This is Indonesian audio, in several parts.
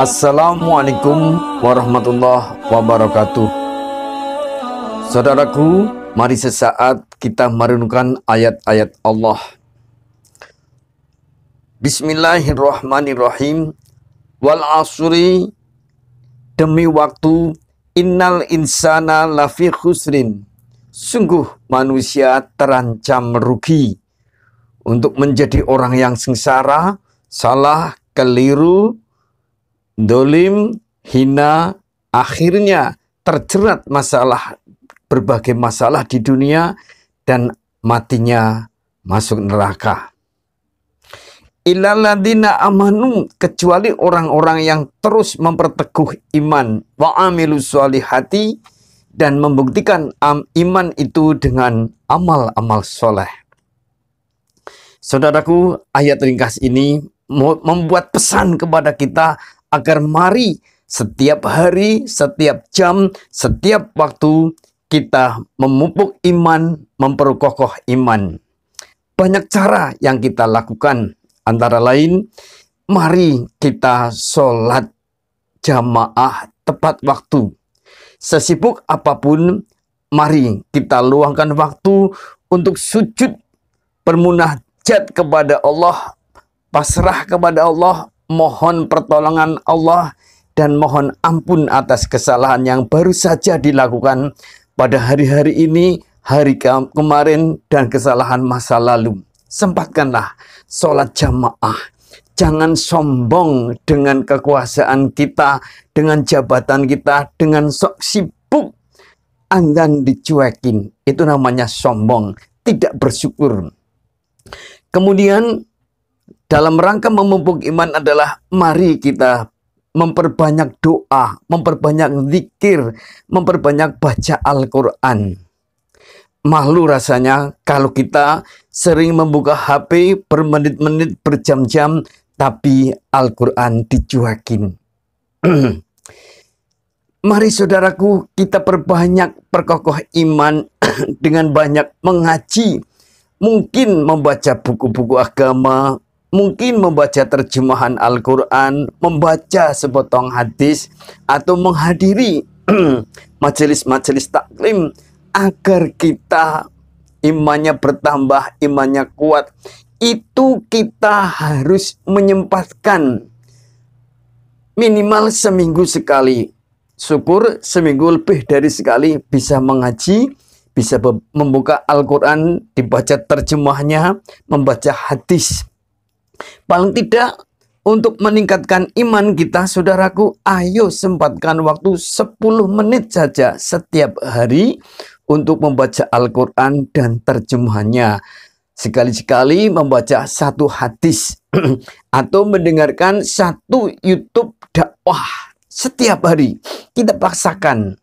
Assalamualaikum warahmatullahi wabarakatuh. Saudaraku, mari sesaat kita merenungkan ayat-ayat Allah. Bismillahirrahmanirrahim. Wal asri, demi waktu, innal insana lafi khusrin, sungguh manusia terancam rugi. Untuk menjadi orang yang sengsara, salah, keliru, dolim, hina, akhirnya terjerat berbagai masalah di dunia dan matinya masuk neraka. Illalladzina amanu, kecuali orang-orang yang terus memperteguh iman, wa amilus sholihati, dan membuktikan iman itu dengan amal-amal soleh. Saudaraku, ayat ringkas ini membuat pesan kepada kita agar mari setiap hari, setiap jam, setiap waktu kita memupuk iman, memperkokoh iman. Banyak cara yang kita lakukan, antara lain mari kita sholat jamaah tepat waktu. Sesibuk apapun, mari kita luangkan waktu untuk sujud bermunajat kepada Allah, pasrah kepada Allah, mohon pertolongan Allah, dan mohon ampun atas kesalahan yang baru saja dilakukan pada hari-hari ini, hari kemarin, dan kesalahan masa lalu. Sempatkanlah sholat jamaah. Jangan sombong dengan kekuasaan kita, dengan jabatan kita, dengan sok sibuk enggan dicuekin. Itu namanya sombong, tidak bersyukur. Kemudian dalam rangka memupuk iman adalah mari kita memperbanyak doa, memperbanyak zikir, memperbanyak baca Al-Quran. Malu rasanya kalau kita sering membuka HP bermenit-menit, berjam-jam, tapi Al-Quran dicuekin. Mari saudaraku, kita perkokoh iman dengan banyak mengaji. Mungkin membaca buku-buku agama, mungkin membaca terjemahan Al-Quran, membaca sepotong hadis, atau menghadiri majelis-majelis taklim agar kita imannya bertambah, imannya kuat. Itu kita harus menyempatkan minimal seminggu sekali. Syukur seminggu lebih dari sekali bisa mengaji, bisa membuka Al-Quran, dibaca terjemahnya, membaca hadis. Paling tidak untuk meningkatkan iman kita, saudaraku, ayo sempatkan waktu 10 menit saja setiap hari untuk membaca Al-Quran dan terjemahannya. Sekali-sekali membaca satu hadis atau mendengarkan satu YouTube dakwah setiap hari. Kita paksakan.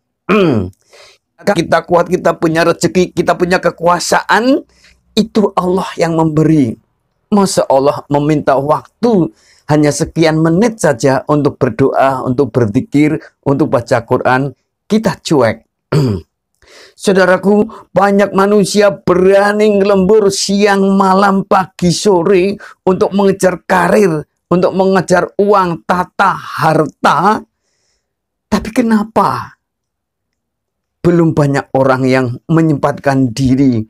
Kita kuat, kita punya rezeki, kita punya kekuasaan, itu Allah yang memberi. Masa Allah meminta waktu hanya sekian menit saja untuk berdoa, untuk berzikir, untuk baca Quran, kita cuek. Saudaraku, banyak manusia berani ngelembur siang, malam, pagi, sore untuk mengejar karir, untuk mengejar uang, tata, harta. Tapi kenapa belum banyak orang yang menyempatkan diri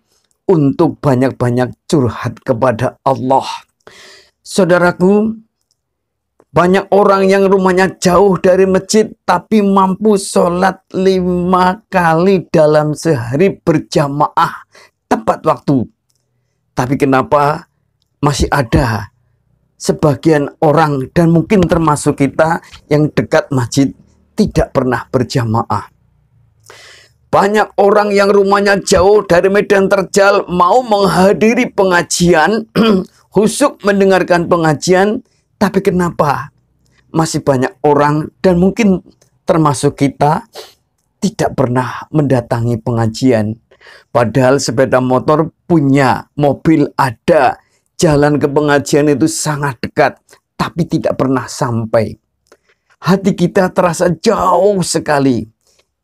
untuk banyak-banyak curhat kepada Allah? Saudaraku, banyak orang yang rumahnya jauh dari masjid tapi mampu sholat 5 kali dalam sehari berjamaah tepat waktu. Tapi kenapa masih ada sebagian orang, dan mungkin termasuk kita, yang dekat masjid tidak pernah berjamaah? Banyak orang yang rumahnya jauh dari medan terjal mau menghadiri pengajian, khusyuk mendengarkan pengajian, tapi kenapa masih banyak orang, dan mungkin termasuk kita, tidak pernah mendatangi pengajian? Padahal sepeda motor punya, mobil ada, jalan ke pengajian itu sangat dekat, tapi tidak pernah sampai. Hati kita terasa jauh sekali.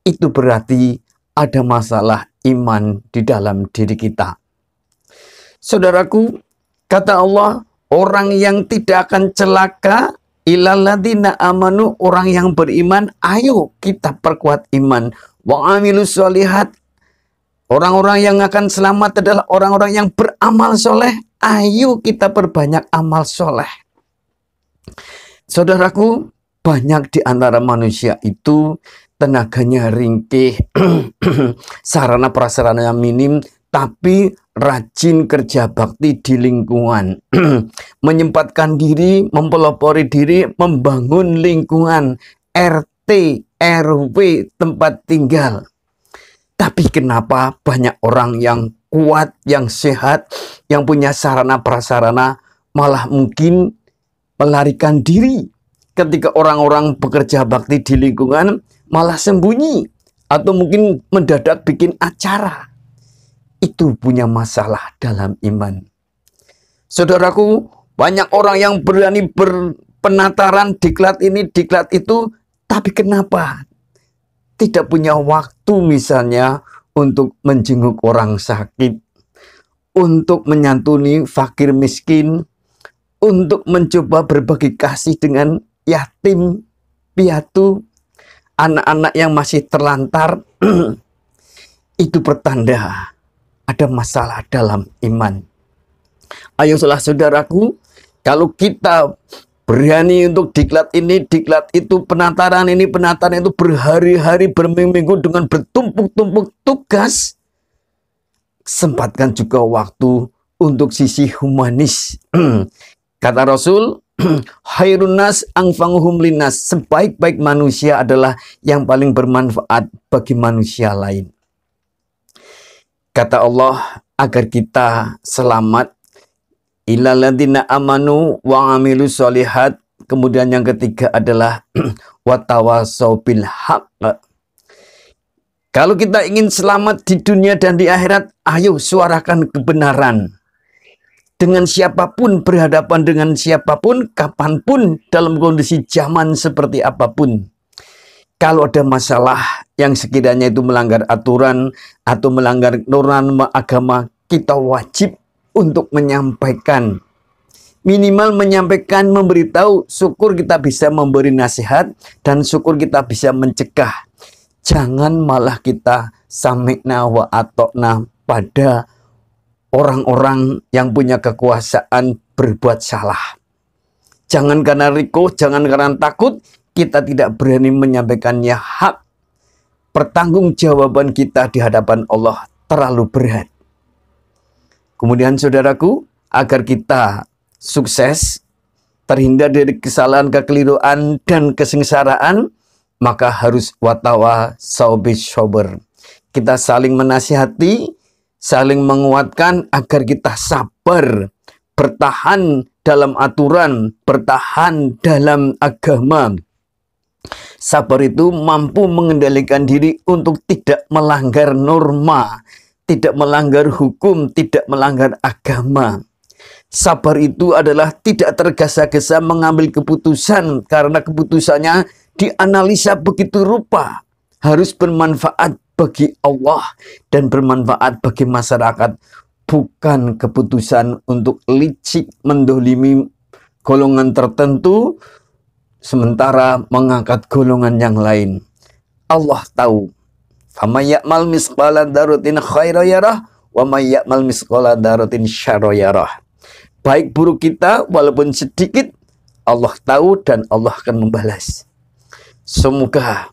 Itu berarti ada masalah iman di dalam diri kita. Saudaraku, kata Allah, orang yang tidak akan celaka Ilalladzina amanu, orang yang beriman, ayo kita perkuat iman. Wa amilus sholihat, orang-orang yang akan selamat adalah orang-orang yang beramal soleh. Ayo kita perbanyak amal soleh. Saudaraku, banyak di antara manusia itu tenaganya ringkih, sarana prasarana yang minim, tapi rajin kerja bakti di lingkungan, menyempatkan diri, mempelopori diri, membangun lingkungan RT, RW, tempat tinggal. Tapi kenapa banyak orang yang kuat, yang sehat, yang punya sarana prasarana malah mungkin melarikan diri ketika orang-orang bekerja bakti di lingkungan, malah sembunyi atau mungkin mendadak bikin acara. Itu punya masalah dalam iman. Saudaraku, banyak orang yang berani berpenataran diklat ini, diklat itu, tapi kenapa tidak punya waktu misalnya untuk menjenguk orang sakit, untuk menyantuni fakir miskin, untuk mencoba berbagi kasih dengan yatim, piatu, anak-anak yang masih terlantar. Itu pertanda ada masalah dalam iman. Ayo saudaraku, kalau kita berani untuk diklat ini, diklat itu, penataran ini, penataran itu, berhari-hari, berminggu-minggu dengan bertumpuk-tumpuk tugas, sempatkan juga waktu untuk sisi humanis. Kata Rasul, khairun nas anfa'uhum linnas, sebaik-baik manusia adalah yang paling bermanfaat bagi manusia lain. Kata Allah, agar kita selamat, ilalladzina amanu wa amilus sholihat. Kemudian yang ketiga adalah watawasau bil haqq. Kalau kita ingin selamat di dunia dan di akhirat, ayo suarakan kebenaran. Dengan siapapun, berhadapan dengan siapapun, kapanpun, dalam kondisi zaman seperti apapun. Kalau ada masalah yang sekiranya itu melanggar aturan atau melanggar norma agama, kita wajib untuk menyampaikan. Minimal menyampaikan, memberitahu, syukur kita bisa memberi nasihat, dan syukur kita bisa mencegah. Jangan malah kita sami'na wa atokna pada orang-orang yang punya kekuasaan berbuat salah. Jangan karena riko, jangan karena takut, kita tidak berani menyampaikannya hak. Pertanggungjawaban kita di hadapan Allah terlalu berat. Kemudian saudaraku, agar kita sukses, terhindar dari kesalahan, kekeliruan, dan kesengsaraan, maka harus watawasau bis sabr. Kita saling menasihati, saling menguatkan agar kita sabar, bertahan dalam aturan, bertahan dalam agama. Sabar itu mampu mengendalikan diri untuk tidak melanggar norma, tidak melanggar hukum, tidak melanggar agama. Sabar itu adalah tidak tergesa-gesa mengambil keputusan karena keputusannya dianalisa begitu rupa. Harus bermanfaat bagi Allah dan bermanfaat bagi masyarakat. Bukan keputusan untuk licik mendolimi golongan tertentu, sementara mengangkat golongan yang lain. Allah tahu. Faman ya'mal misqala dzarratin khairan yarah wa may ya'mal misqala dzarratin syarran yarah. Baik buruk kita walaupun sedikit, Allah tahu dan Allah akan membalas. Semoga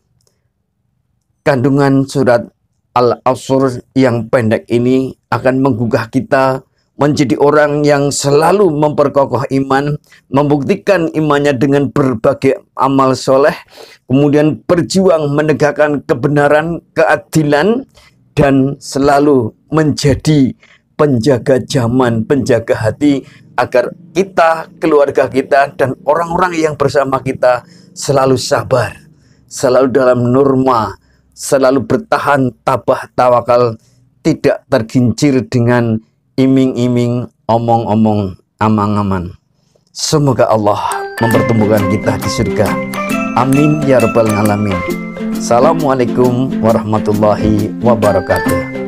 kandungan surat Al-Asr yang pendek ini akan menggugah kita menjadi orang yang selalu memperkokoh iman, membuktikan imannya dengan berbagai amal soleh, kemudian berjuang menegakkan kebenaran, keadilan, dan selalu menjadi penjaga zaman, penjaga hati, agar kita, keluarga kita, dan orang-orang yang bersama kita selalu sabar, selalu dalam norma, selalu bertahan, tabah, tawakal, tidak tergincir dengan iming-iming, omong-omong, amang-amang. Semoga Allah mempertemukan kita di surga. Amin ya rabbal alamin. Assalamualaikum warahmatullahi wabarakatuh.